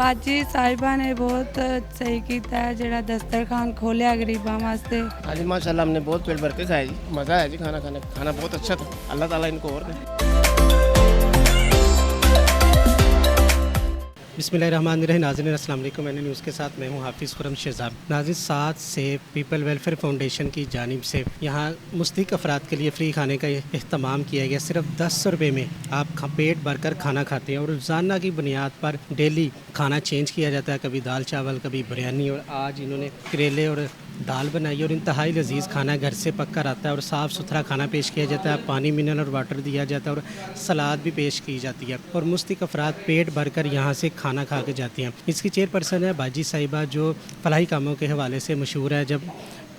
बाजी साहिबा ने बहुत सही किया है जेड़ा दस्तरखान खोलिया गरीबां वास्ते। हाँ जी माशाल्लाह हमने बहुत पेट भर के खाया जी, मज़ा आया जी खाना खाने, खाना बहुत अच्छा था। अल्लाह ताला इनको और दे। बिस्मिल्लाहिर्रहमानिर्रहीम। नाज़रीन अस्सलाम वालेकुम। मैंने न्यूज़ के साथ मैं हूँ हाफिज़ खुरम शहज़ाद। नाज़रीन 7 से पीपल वेलफेयर फाउंडेशन की जानिब से यहाँ मुस्तहिक़ अफराद के लिए फ़्री खाने का अहतमाम किया गया। सिर्फ 10 रुपये में आप पेट भर कर खाना खाते हैं और रोज़ाना की बुनियाद पर डेली खाना चेंज किया जाता है, कभी दाल चावल कभी बिरयानी। और आज इन्होंने करेले और दाल बनाई और इंतहाई लजीज़ खाना घर से पक कर आता है और साफ़ सुथरा खाना पेश किया जाता है। पानी मिनरल और वाटर दिया जाता है और सलाद भी पेश की जाती है और मुस्तहिक़ अफराद पेट भर कर यहाँ से खाना खा के जाती हैं। इसकी चेयरपर्सन है बाजी साहिबा, जो फलाही कामों के हवाले से मशहूर है। जब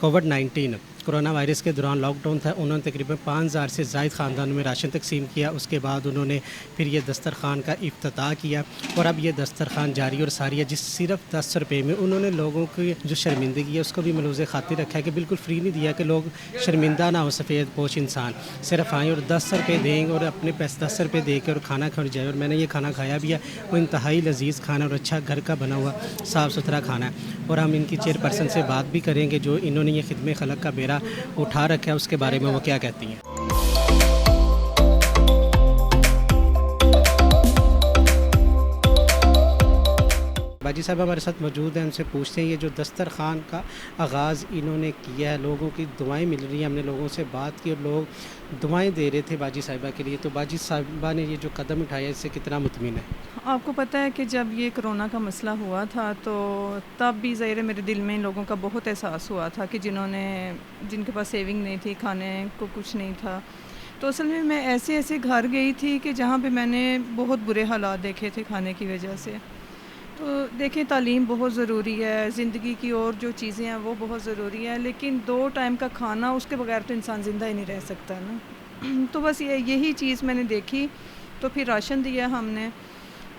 कोविड-19 कोरोना वायरस के दौरान लॉकडाउन था, उन्होंने तकरीबन 5000 से ज़ायद ख़ानदानों में राशन तकसीम किया। उसके बाद उन्होंने फिर ये दस्तरखान का इफ्तिताह किया और अब ये दस्तरखान जारी और सारी है, जिस सिर्फ 10 रुपये में उन्होंने लोगों की जो शर्मिंदगी है उसको भी मलूज़ खातिर रखा है कि बिल्कुल फ्री नहीं दिया कि लोग शर्मिंदा ना हो। सफ़ेद पोश इंसान सिर्फ आएँ और 10 रुपये दें और अपने पैसे 10 रुपये दे के और खाना खा जाए। और मैंने ये खाना खाया भी है, वो इंतहाई लजीज़ खाना और अच्छा घर का बना हुआ साफ़ सुथरा खाना है। और हम इनकी चेयरपर्सन से बात भी करेंगे जो इन्होंने ये खिदमत खलक का बेड़ा उठा रखा है, उसके बारे में वो क्या कहती हैं। बाजी साहब हमारे साथ मौजूद हैं, उनसे पूछते हैं ये जो दस्तरखान का आगाज़ इन्होंने किया है, लोगों की दुआएं मिल रही हैं। हमने लोगों से बात की और लोग दुआएं दे रहे थे बाजी साहिबा के लिए। तो बाजी साहिबा ने ये जो कदम उठाया इससे कितना मुतमिन है? आपको पता है कि जब ये कोरोना का मसला हुआ था तो तब भी ज़ाहिर है मेरे दिल में इन लोगों का बहुत एहसास हुआ था कि जिनके पास सेविंग नहीं थी, खाने को कुछ नहीं था। तो असल में मैं ऐसे ऐसे घर गई थी कि जहाँ पे मैंने बहुत बुरे हालात देखे थे खाने की वजह से। तो देखें, तालीम बहुत ज़रूरी है, ज़िंदगी की और जो चीज़ें हैं वो बहुत ज़रूरी है, लेकिन 2 टाइम का खाना उसके बगैर तो इंसान ज़िंदा ही नहीं रह सकता ना। तो बस यही चीज़ मैंने देखी, तो फिर राशन दिया हमने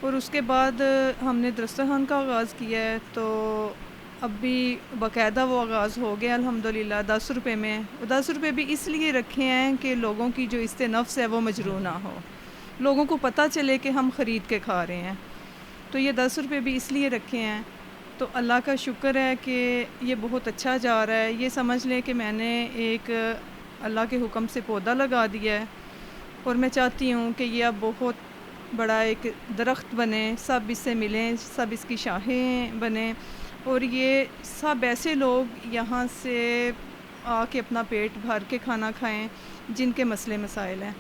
और उसके बाद हमने दस्तरखान का आगाज़ किया है। तो अब भी बाकायदा वो आगाज़ हो गया अल्हम्दुलिल्लाह 10 रुपये में। 10 रुपये भी इसलिए रखे हैं कि लोगों की जो इस्ते नफ्स है वो मजरूह ना हो, लोगों को पता चले कि हम ख़रीद के खा रहे हैं। तो ये 10 रुपये भी इसलिए रखे हैं। तो अल्लाह का शुक्र है कि ये बहुत अच्छा जा रहा है। ये समझ लें कि मैंने एक अल्लाह के हुक्म से पौधा लगा दिया है और मैं चाहती हूँ कि ये अब बहुत बड़ा एक दरख्त बने, सब इससे मिलें, सब इसकी शाखें बने और ये सब ऐसे लोग यहाँ से आके अपना पेट भर के खाना खाएं जिनके मसले मसाइल हैं।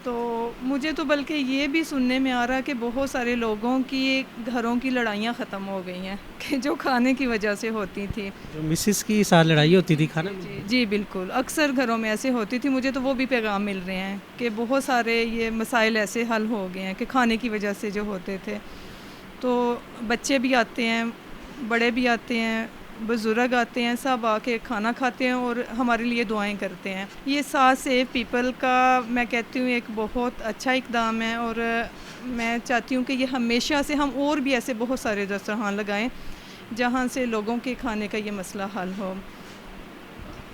तो मुझे तो बल्कि ये भी सुनने में आ रहा है कि बहुत सारे लोगों की घरों की लड़ाइयाँ ख़त्म हो गई हैं कि जो खाने की वजह से होती थी। जो मिसिस की साथ लड़ाई होती थी खाना में। जी बिल्कुल, अक्सर घरों में ऐसे होती थी। मुझे तो वो भी पैगाम मिल रहे हैं कि बहुत सारे ये मसाइल ऐसे हल हो गए हैं कि खाने की वजह से जो होते थे। तो बच्चे भी आते हैं, बड़े भी आते हैं, बुज़ुर्ग आते हैं, सब आके खाना खाते हैं और हमारे लिए दुआएं करते हैं। ये 7 सेव पीपल का मैं कहती हूँ एक बहुत अच्छा इक़दाम है और मैं चाहती हूँ कि ये हमेशा से हम और भी ऐसे बहुत सारे दस्तरखान लगाएं जहाँ से लोगों के खाने का ये मसला हल हो।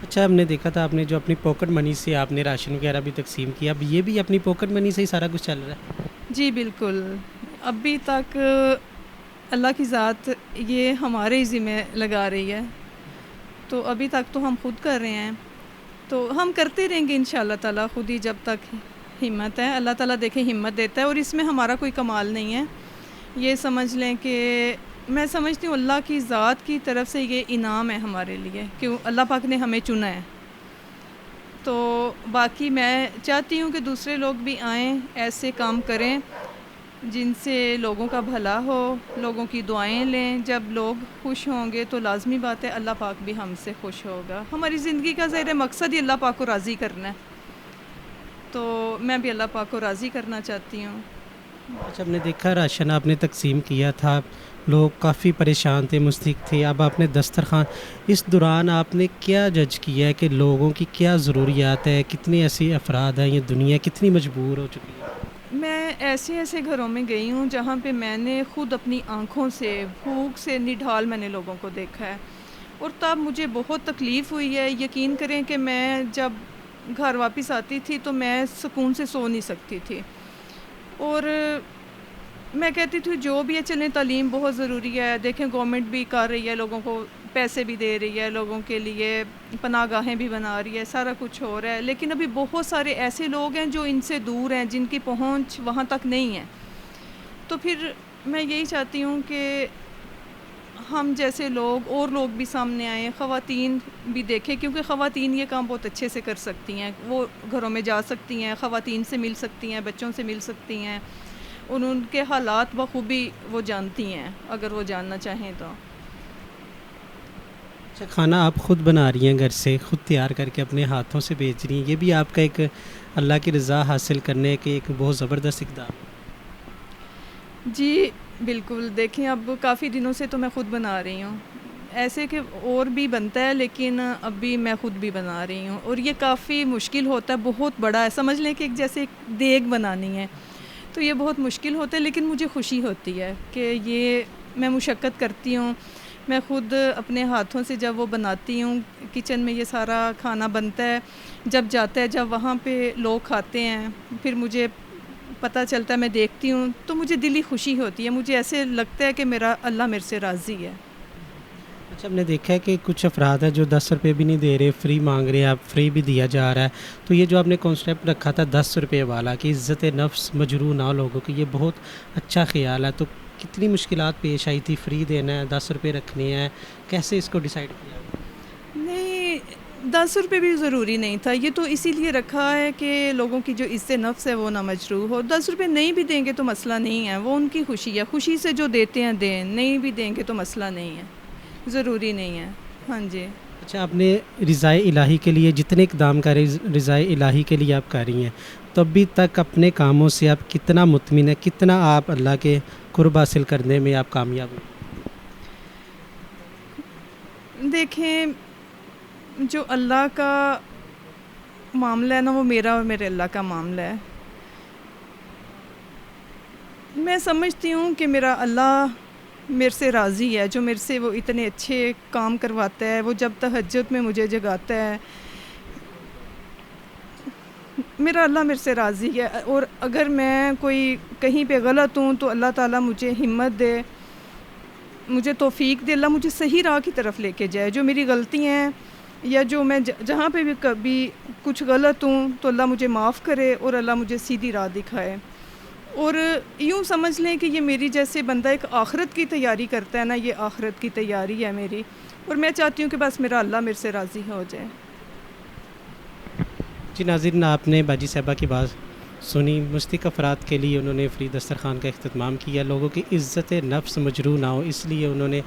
अच्छा, हमने देखा था आपने जो अपनी पॉकेट मनी से आपने राशन वगैरह भी तकसीम किया, अब ये भी अपनी पॉकेट मनी से ही सारा कुछ चल रहा है? जी बिल्कुल, अभी तक अल्लाह की ज़ात ये हमारे ही ज़िम्मे लगा रही है। तो अभी तक तो हम खुद कर रहे हैं, तो हम करते रहेंगे इंशाअल्लाह ताला खुद ही, जब तक हिम्मत है। अल्लाह ताला देखे हिम्मत देता है और इसमें हमारा कोई कमाल नहीं है। ये समझ लें कि मैं समझती हूँ अल्लाह की ज़ात की तरफ से ये इनाम है हमारे लिए कि अल्लाह पाक ने हमें चुना है। तो बाकी मैं चाहती हूँ कि दूसरे लोग भी आएँ, ऐसे काम करें जिनसे लोगों का भला हो, लोगों की दुआएं लें। जब लोग खुश होंगे तो लाजमी बात है अल्लाह पाक भी हमसे खुश होगा। हमारी ज़िंदगी का ज़ाहिर मकसद ही अल्लाह पाक को राज़ी करना है, तो मैं भी अल्लाह पाक को राज़ी करना चाहती हूँ। अच्छा, हमने देखा राशन आपने तकसीम किया था, लोग काफ़ी परेशान थे, मुस्तहिक़ थे। अब आपने दस्तरखान, इस दौरान आपने क्या जज किया है कि लोगों की क्या ज़रूरियात है, कितने ऐसे अफराद हैं, ये दुनिया कितनी मजबूर हो चुकी है? मैं ऐसे ऐसे घरों में गई हूँ जहाँ पे मैंने ख़ुद अपनी आँखों से भूख से निढाल मैंने लोगों को देखा है और तब मुझे बहुत तकलीफ़ हुई है। यकीन करें कि मैं जब घर वापस आती थी तो मैं सुकून से सो नहीं सकती थी और میں کہتی تھی جو بھی ہے چلیں تعلیم بہت ضروری ہے. دیکھیں گورنمنٹ بھی کر رہی ہے, لوگوں کو پیسے بھی دے رہی ہے, لوگوں کے لیے پناہ گاہیں بھی بنا رہی ہے, سارا کچھ ہو رہا ہے, لیکن ابھی بہت سارے ایسے لوگ ہیں جو ان سے دور ہیں, جن کی پہنچ وہاں تک نہیں ہے. تو پھر میں یہی چاہتی ہوں کہ ہم جیسے لوگ اور لوگ بھی سامنے آئیں, خواتین بھی دیکھیں, کیونکہ خواتین یہ کام بہت اچھے سے کر سکتی ہیں. وہ گھروں میں جا سکتی ہیں, خواتین سے مل سکتی ہیں, بچوں سے مل سکتی ہیں, ان کے حالات بخوبی وہ جانتی ہیں اگر وہ جاننا چاہیں تو. اچھا, کھانا آپ خود بنا رہی ہیں گھر سے, خود تیار کر کے اپنے ہاتھوں سے بیچ رہی ہیں, یہ بھی آپ کا ایک اللہ کی رضا حاصل کرنے کے ایک بہت زبردست اقدام ہے. جی بالکل. دیکھیں اب کافی دنوں سے تو میں خود بنا رہی ہوں, ایسے کہ اور بھی بنتا ہے لیکن اب بھی میں خود بھی بنا رہی ہوں, اور یہ کافی مشکل ہوتا ہے, بہت بڑا ہے. سمجھ لیں کہ ایک جیسے ایک دیگ بنانی ہے, تو یہ بہت مشکل ہوتا ہے, لیکن مجھے خوشی ہوتی ہے کہ یہ میں مشقت کرتی ہوں. میں خود اپنے ہاتھوں سے جب وہ بناتی ہوں, کچن میں یہ سارا کھانا بنتا ہے, جب جاتا ہے, جب وہاں پہ لوگ کھاتے ہیں, پھر مجھے پتہ چلتا ہے, میں دیکھتی ہوں تو مجھے دلی خوشی ہوتی ہے. مجھے ایسے لگتا ہے کہ میرا اللہ میرے سے راضی ہے. اچھا, ہم نے دیکھا ہے کہ کچھ افراد ہیں جو 10 روپے بھی نہیں دے رہے, فری مانگ رہے ہیں, آپ فری بھی دیا جا رہا ہے. تو یہ جو آپ نے کانسیپٹ رکھا تھا 10 روپے والا کہ عزت نفس مجروح نہ لوگوں کی, یہ بہت اچھا خیال ہے. تو کتنی مشکلات پیش آئی تھی, فری دینا ہے, 10 روپے رکھنے ہیں, کیسے اس کو ڈیسائیڈ کیا؟ نہیں, 10 روپے بھی ضروری نہیں تھا. یہ تو اسی لیے رکھا ہے کہ لوگوں کی جو عزت نفس ہے وہ نہ مجروح ہو. 10 روپے نہیں بھی دیں گے تو مسئلہ نہیں ہے, وہ ان کی خوشی ہے, خوشی سے جو دیتے ہیں دیں, نہیں بھی دیں گے تو مسئلہ نہیں ہے, ضروری نہیں ہے. ہاں جی. اچھا, آپ نے رضائے الہی کے لیے جتنے اقدام کر رضائے الہی کے لیے آپ کر رہی ہیں, تو ابھی تک اپنے کاموں سے آپ کتنا مطمئن ہیں, کتنا آپ اللہ کے قرب حاصل کرنے میں آپ کامیاب ہوئے؟ دیکھیں, جو اللہ کا معاملہ ہے نا, وہ میرا اور میرے اللہ کا معاملہ ہے. میں سمجھتی ہوں کہ میرا اللہ میرے سے راضی ہے, جو میرے سے وہ اتنے اچھے کام کرواتا ہے. وہ جب تہجد میں مجھے جگاتا ہے, میرا اللہ میرے سے راضی ہے. اور اگر میں کوئی کہیں پہ غلط ہوں تو اللہ تعالیٰ مجھے ہمت دے, مجھے توفیق دے, اللہ مجھے صحیح راہ کی طرف لے کے جائے. جو میری غلطیاں ہیں یا جو میں جہاں پہ بھی کبھی کچھ غلط ہوں تو اللہ مجھے معاف کرے اور اللہ مجھے سیدھی راہ دکھائے. اور یوں سمجھ لیں کہ یہ میری جیسے بندہ ایک آخرت کی تیاری کرتا ہے نا, یہ آخرت کی تیاری ہے میری, اور میں چاہتی ہوں کہ بس میرا اللہ میرے سے راضی ہو جائے. جی ناظرین, آپ نے باجی صاحبہ کی بات سنی. مستحق افراد کے لیے انہوں نے فری دسترخوان کا اہتمام کیا, لوگوں کی عزت نفس مجروح نہ ہو اس لیے انہوں نے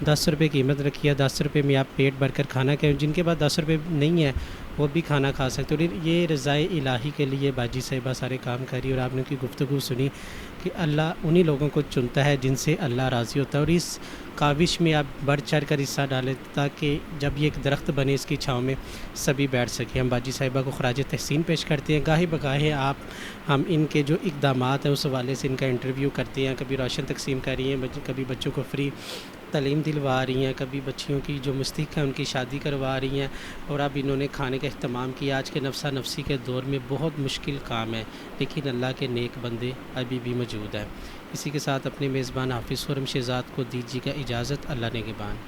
10 روپے قیمت رکھی ہے. 10 روپے میں آپ پیٹ بھر کر کھانا کھائیں, جن کے پاس 10 روپے نہیں ہے وہ بھی کھانا کھا سکتے. اور یہ رضائے الہی کے لیے باجی صاحبہ سارے کام کری, اور آپ نے ان کی گفتگو سنی کہ اللہ انہی لوگوں کو چنتا ہے جن سے اللہ راضی ہوتا ہے. اور اس کاوش میں آپ بڑھ چڑھ کر حصہ ڈالیں تاکہ جب یہ ایک درخت بنے اس کی چھاؤں میں سبھی بیٹھ سکیں. ہم باجی صاحبہ کو خراج تحسین پیش کرتے ہیں. گاہے بگاہے ہم ان کے جو اقدامات ہیں اس حوالے سے ان کا انٹرویو کرتے ہیں. کبھی راشن تقسیم کر رہی ہیں, کبھی بچوں کو فری تعلیم دلوا رہی ہیں, کبھی بچیوں کی جو مستحق ہیں ان کی شادی کروا رہی ہیں, اور اب انہوں نے کھانے کا اہتمام کیا. آج کے نفسا نفسی کے دور میں بہت مشکل کام ہے, لیکن اللہ کے نیک بندے ابھی بھی موجود ہیں. اسی کے ساتھ اپنے میزبان حافظ خرم شہزاد کو دیجیے گا اجازت. اللہ نگہبان.